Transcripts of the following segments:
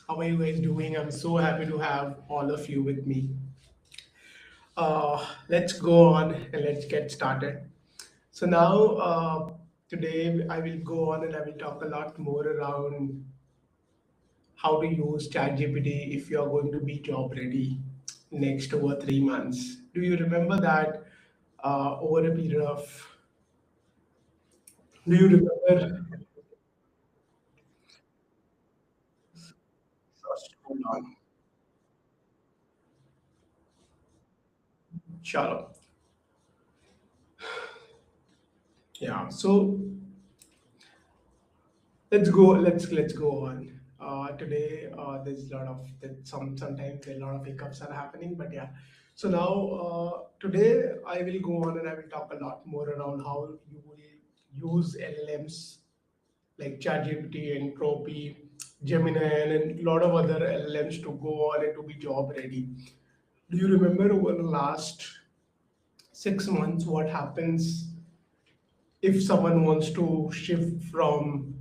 How are you guys doing? I'm so happy to have all of you with me. Let's go on and let's get started. So now, today I will go on and I will talk a lot more around how to use ChatGPT if you are going to be job ready next over 3 months. Do you remember that over a period of? Do you remember? Hold on. Shalom. Yeah. So let's go on. Today there's a lot of sometimes a lot of hiccups are happening, but yeah. So now today I will go on and I will talk a lot more around how you will use LLMs like ChatGPT and Tropy, Gemini, and a lot of other LLMs to go on and to be job ready. Do you remember over the last 6 months what happens if someone wants to shift from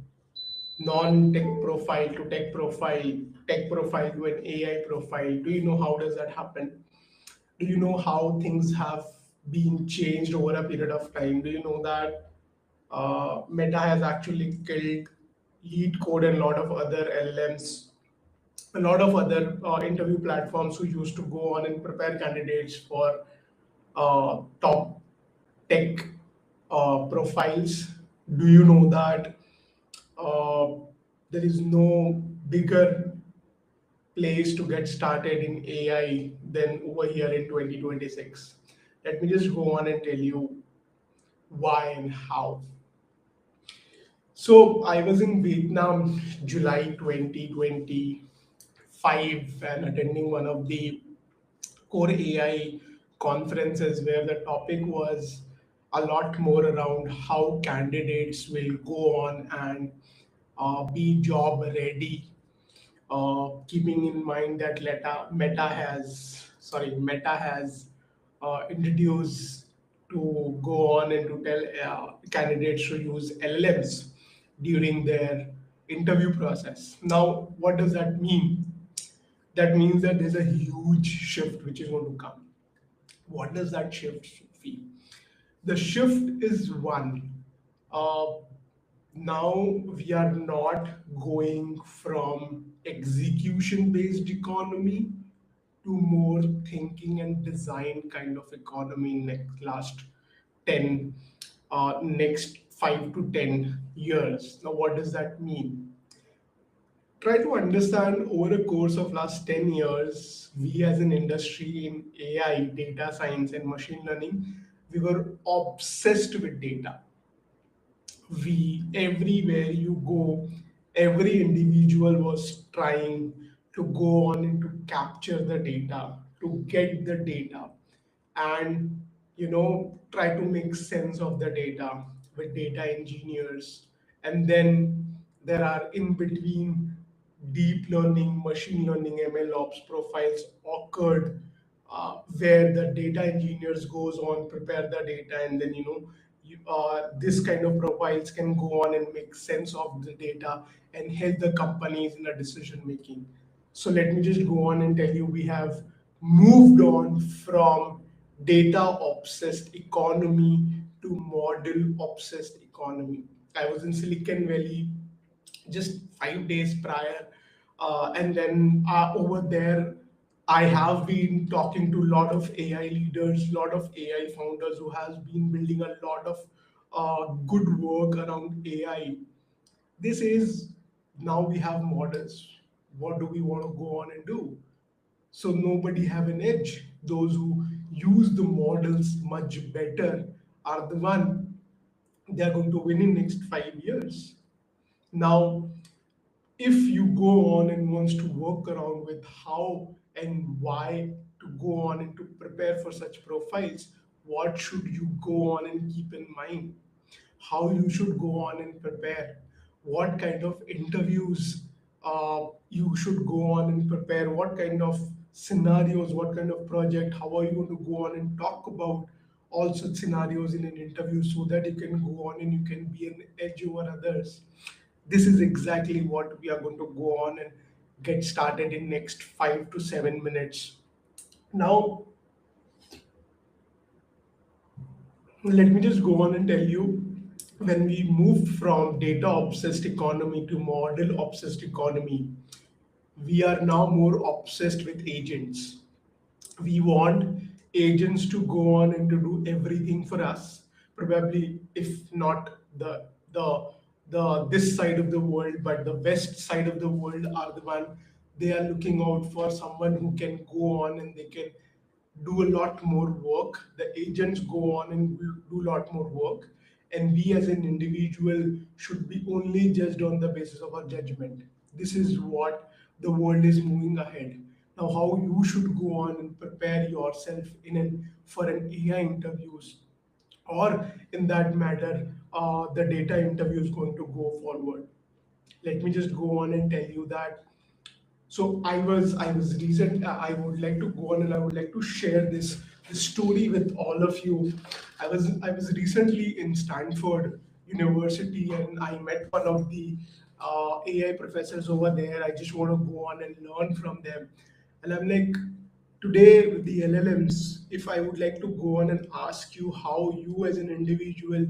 non-tech profile to tech profile to an AI profile? Do you know how does that happen? Do you know how things have been changed over a period of time? Do you know that Meta has actually killed Lead Code and a lot of other LLMs, a lot of other interview platforms who used to go on and prepare candidates for top tech profiles? Do you know that uh, there is no bigger place to get started in AI than over here in 2026? Let me just go on and tell you why and how. So I was in Vietnam July 2025 and attending one of the core AI conferences where the topic was a lot more around how candidates will go on and be job ready, keeping in mind that Meta has introduced to go on and to tell candidates to use LLMs during their interview process. Now, what does that mean? That means that there's a huge shift which is going to come. What does that shift feel? The shift is one. Uh, Now we are not going from execution based economy to more thinking and design kind of economy last 10 next 5 to 10 years. Now what does that mean? Try to understand over a course of last 10 years, we as an industry in AI, data science and machine learning, we were obsessed with data. We everywhere you go, every individual was trying to go on and to capture the data, to get the data, and try to make sense of the data with data engineers. And then there are in between deep learning, machine learning, ML ops profiles occurred, where the data engineers goes on prepare the data, and then this kind of profiles can go on and make sense of the data and help the companies in the decision making. So let me just go on and tell you, we have moved on from data obsessed economy to model obsessed economy. I was in Silicon Valley just 5 days prior. And then over there, I have been talking to a lot of AI leaders, a lot of AI founders who has been building a lot of good work around AI. This is now we have models. What do we want to go on and do? So nobody have an edge. Those who use the models much better are the one they are going to win in next 5 years. Now, if you go on and wants to work around with how and why to go on and to prepare for such profiles, what should you go on and keep in mind? How you should go on and prepare? What kind of interviews you should go on and prepare? What kind of scenarios? What kind of project? How are you going to go on and talk about all such scenarios in an interview so that you can go on and you can be an edge over others? This is exactly what we are going to go on and get started in next 5 to 7 minutes. Now, let me just go on and tell you, when we moved from data obsessed economy to model obsessed economy, we are now more obsessed with agents. We want agents to go on and to do everything for us. Probably, if not the this side of the world, but the west side of the world are the one, they are looking out for someone who can go on and they can do a lot more work. The agents go on and do a lot more work, and we as an individual should be only judged on the basis of our judgment. This is what the world is moving ahead. Now, how you should go on and prepare yourself for an AI interviews, or in that matter, the data interview is going to go forward. Let me just go on and tell you that. So I was recent. I would like to go on and I would like to share this story with all of you. I was recently in Stanford University, and I met one of the AI professors over there. I just want to go on and learn from them. And I'm like, today with the LLMs, if I would like to go on and ask you how you as an individual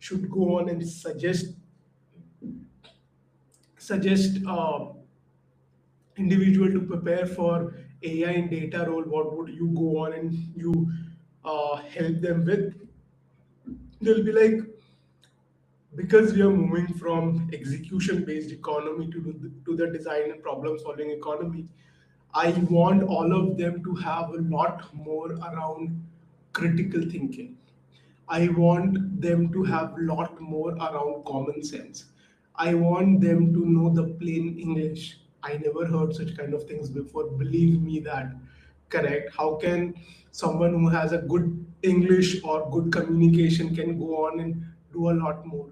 should go on and suggest individual to prepare for AI and data role, what would you go on and you help them with? They'll be like, because we are moving from execution based economy to the design and problem solving economy, I want all of them to have a lot more around critical thinking. I want them to have a lot more around common sense. I want them to know the plain English. I never heard such kind of things before. Believe me that. Correct. How can someone who has a good English or good communication can go on and do a lot more?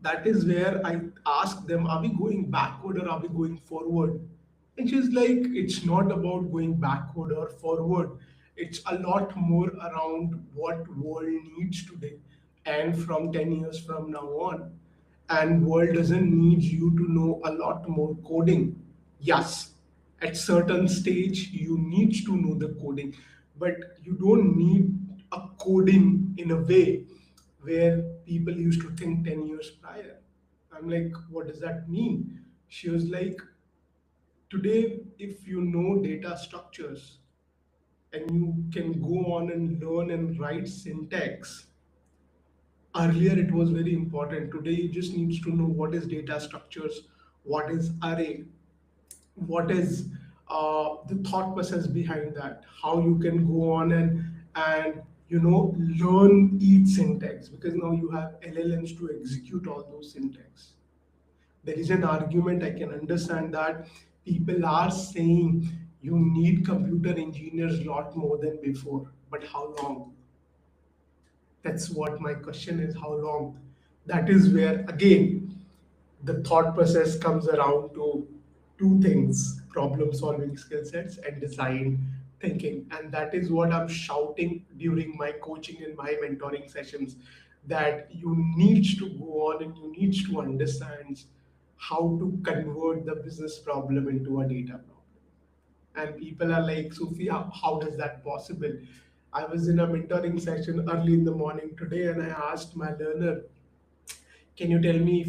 That is where I asked them, are we going backward or are we going forward? And she's like, it's not about going backward or forward. It's a lot more around what world needs today and from 10 years from now on. And world doesn't need you to know a lot more coding. Yes, at certain stage you need to know the coding, but you don't need a coding in a way where people used to think 10 years prior. I'm like, what does that mean? She was like, today, if you know data structures and you can go on and learn and write syntax, earlier it was very important. Today, you just need to know what is data structures, what is array, what is the thought process behind that, how you can go on and learn each syntax, because now you have LLMs to execute all those syntax. There is an argument, I can understand that people are saying you need computer engineers a lot more than before, but how long? That's what my question is, how long? That is where again the thought process comes around to two things: problem solving skill sets and design thinking. And that is what I'm shouting during my coaching and my mentoring sessions, that you need to go on and you need to understand how to convert the business problem into a data problem. And people are like, Sophia, how does that possible? I was in a mentoring session early in the morning today, and I asked my learner, can you tell me, if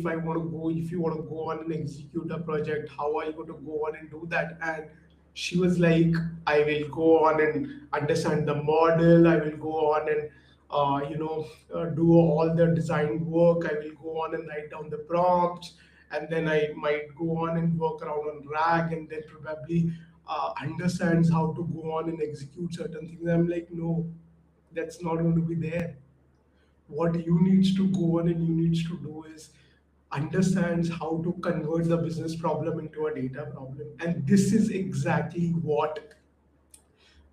you want to go on and execute a project, how are you going to go on and do that? And she was like, I will go on and understand the model. I will go on and, do all the design work. I will go on and write down the prompts. And then I might go on and work around on RAG, and then probably understands how to go on and execute certain things. I'm like, no, that's not going to be there. What you need to go on and you need to do is understands how to convert the business problem into a data problem. And this is exactly what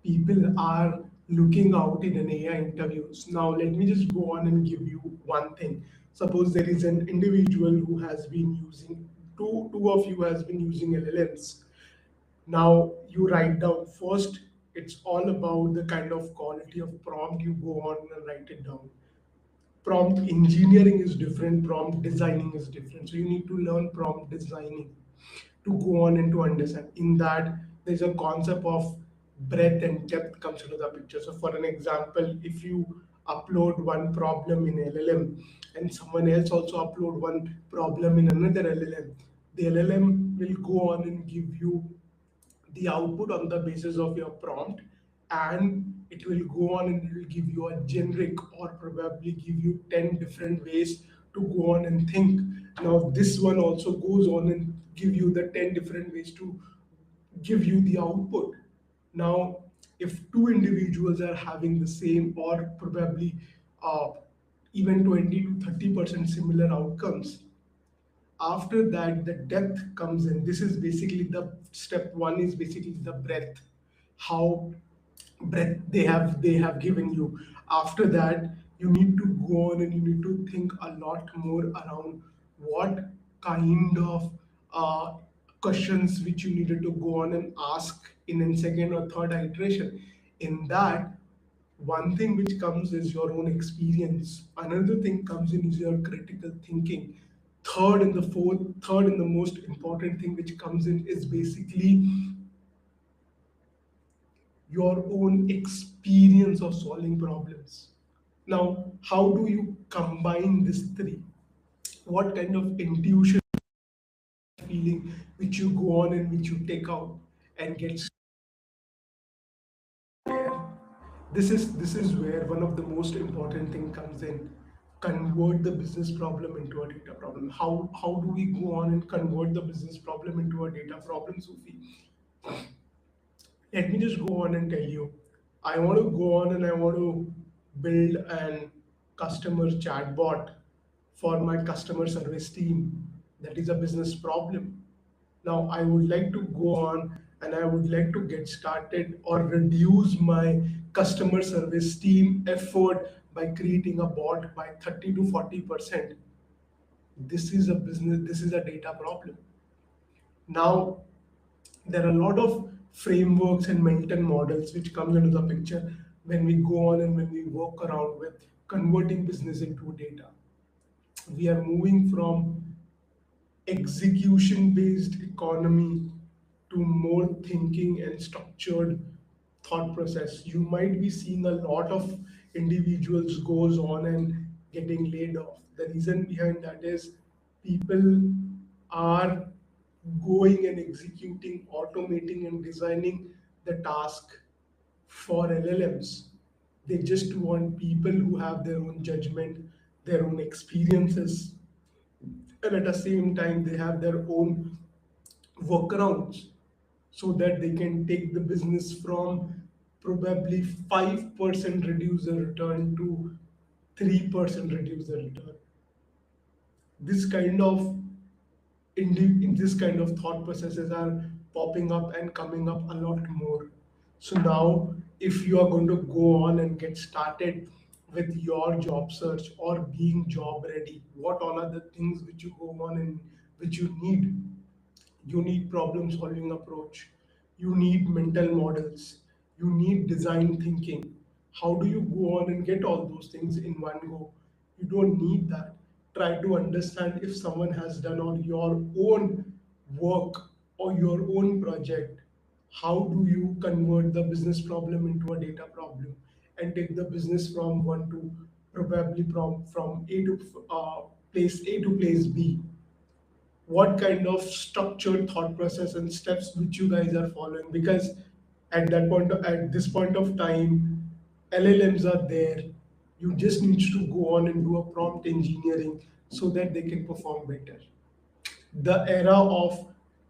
people are looking out in an AI interviews. Now, let me just go on and give you one thing. Suppose there is an individual who has been using, two of you has been using LLMs. Now, you write down first, it's all about the kind of quality of prompt you go on and write it down. Prompt engineering is different, prompt designing is different. So you need to learn prompt designing. to go on and to understand. In that, there's a concept of breadth and depth comes into the picture. So, for an example, if you upload one problem in LLM and someone else also upload one problem in another LLM, the LLM will go on and give you the output on the basis of your prompt, and it will go on and it will give you a generic or probably give you 10 different ways to go on and think. Now this one also goes on and give you the 10 different ways to give you the output. Now if two individuals are having the same or probably uh, even 20 to 30% similar outcomes, after that the depth comes in. This is basically the step one, is basically the breadth, how breadth they have given you. After that you need to go on and you need to think a lot more around what kind of uh, questions which you needed to go on and ask in a second or third iteration. In that, one thing which comes is your own experience. Another thing comes in is your critical thinking. Third and the most important thing which comes in is basically your own experience of solving problems. Now, how do you combine these three? What kind of intuition, feeling which you go on and which you take out and get there? This is where one of the most important thing comes in. Convert the business problem into a data problem. How do we go on and convert the business problem into a data problem, Sufi? Let me just go on and tell you. I want to go on and I want to build an customer chatbot for my customer service team. That is a business problem. Now, I would like to go on and I would like to get started or reduce my customer service team effort by creating a bot by 30 to 40%. This is a data problem. Now, there are a lot of frameworks and mental models which comes into the picture when we go on and when we work around with converting business into data. We are moving from execution based economy to more thinking and structured thought process. You might be seeing a lot of individuals goes on and getting laid off. The reason behind that is people are going and executing, automating and designing the task for LLMs. They just want people who have their own judgment, their own experiences, and at the same time they have their own workarounds so that they can take the business from probably 5% reduce the return to 3% reduce the return. This kind of in this kind of thought processes are popping up and coming up a lot more. So now, if you are going to go on and get started with your job search or being job ready, what all are the things which you go on and which you need? You need problem solving approach, you need mental models, you need design thinking. How do you go on and get all those things in one go? You don't need that. Try to understand if someone has done on your own work or your own project. How do you convert the business problem into a data problem and take the business from one to probably from a to place A to place B? What kind of structured thought process and steps which you guys are following? Because at this point of time, LLMs are there. You just need to go on and do a prompt engineering so that they can perform better. The era of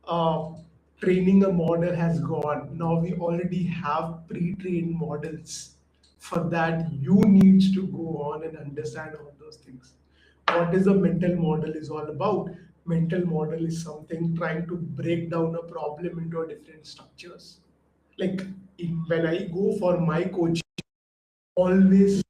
uh, training a model has gone. Now we already have pre-trained models. For that, you need to go on and understand all those things. What is a mental model is all about? Mental model is something trying to break down a problem into a different structures. Like when I go for my coaching, always